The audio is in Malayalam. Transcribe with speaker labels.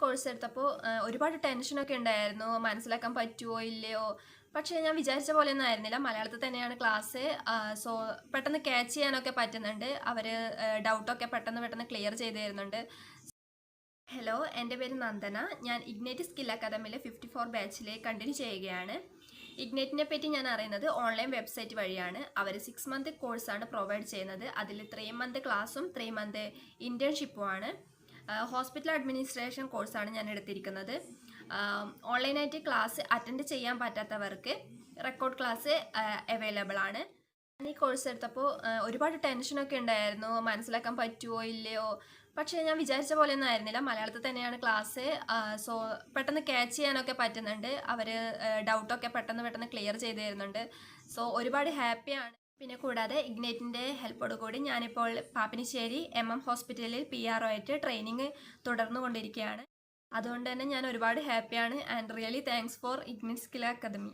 Speaker 1: കോഴ്സ് എടുത്തപ്പോൾ ഒരുപാട് ടെൻഷനൊക്കെ ഉണ്ടായിരുന്നു, മനസ്സിലാക്കാൻ പറ്റുമോ ഇല്ലയോ. പക്ഷേ ഞാൻ വിചാരിച്ച പോലെയൊന്നും ആയിരുന്നില്ല. മലയാളത്തിൽ തന്നെയാണ് ക്ലാസ്. സോ പെട്ടെന്ന് ക്യാച്ച് ചെയ്യാനൊക്കെ പറ്റുന്നുണ്ട്. അവർ ഡൗട്ടൊക്കെ പെട്ടെന്ന് ക്ലിയർ ചെയ്ത് തരുന്നുണ്ട്. ഹലോ, എൻ്റെ പേര് നന്ദന. ഞാൻ ഇഗ്നൈറ്റ് സ്കിൽ അക്കാദമിയിലെ 54 ബാച്ചിൽ കണ്ടിന്യൂ ചെയ്യുകയാണ്. ഇഗ്നൈറ്റിനെ പറ്റി ഞാൻ അറിയുന്നത് ഓൺലൈൻ വെബ്സൈറ്റ് വഴിയാണ്. അവർ 6 മന്ത് കോഴ്സാണ് പ്രൊവൈഡ് ചെയ്യുന്നത്. അതിൽ 3 മന്ത് ക്ലാസ്സും 3 മന്ത് ഇൻറ്റേൺഷിപ്പുമാണ്. ഹോസ്പിറ്റൽ അഡ്മിനിസ്ട്രേഷൻ കോഴ്സാണ് ഞാൻ എടുത്തിരിക്കുന്നത്. ഓൺലൈനായിട്ട് ക്ലാസ് അറ്റൻഡ് ചെയ്യാൻ പറ്റാത്തവർക്ക് റെക്കോർഡ് ക്ലാസ് അവൈലബിൾ ആണ്. ഞാൻ ഈ കോഴ്സ് എടുത്തപ്പോൾ ഒരുപാട് ടെൻഷനൊക്കെ ഉണ്ടായിരുന്നു, മനസ്സിലാക്കാൻ പറ്റുമോ ഇല്ലയോ. പക്ഷേ ഞാൻ വിചാരിച്ച പോലെയൊന്നും ആയിരുന്നില്ല. മലയാളത്തിൽ തന്നെയാണ് ക്ലാസ്. സോ പെട്ടെന്ന് ക്യാച്ച് ചെയ്യാനൊക്കെ പറ്റുന്നുണ്ട്. അവർ ഡൗട്ടൊക്കെ പെട്ടെന്ന് ക്ലിയർ ചെയ്ത് തരുന്നുണ്ട്. സോ ഒരുപാട് ഹാപ്പിയാണ്. പിന്നെ കൂടാതെ ഇഗ്നൈറ്റിൻ്റെ ഹെൽപ്പോട് കൂടി ഞാനിപ്പോൾ പാപ്പിനിശ്ശേരി MM ഹോസ്പിറ്റലിൽ PRO ആയിട്ട് ട്രെയിനിങ് തുടർന്നുകൊണ്ടിരിക്കുകയാണ്. അതുകൊണ്ട് തന്നെ ഞാൻ ഒരുപാട് ഹാപ്പിയാണ്. And really thanks for Ignite Skill academy.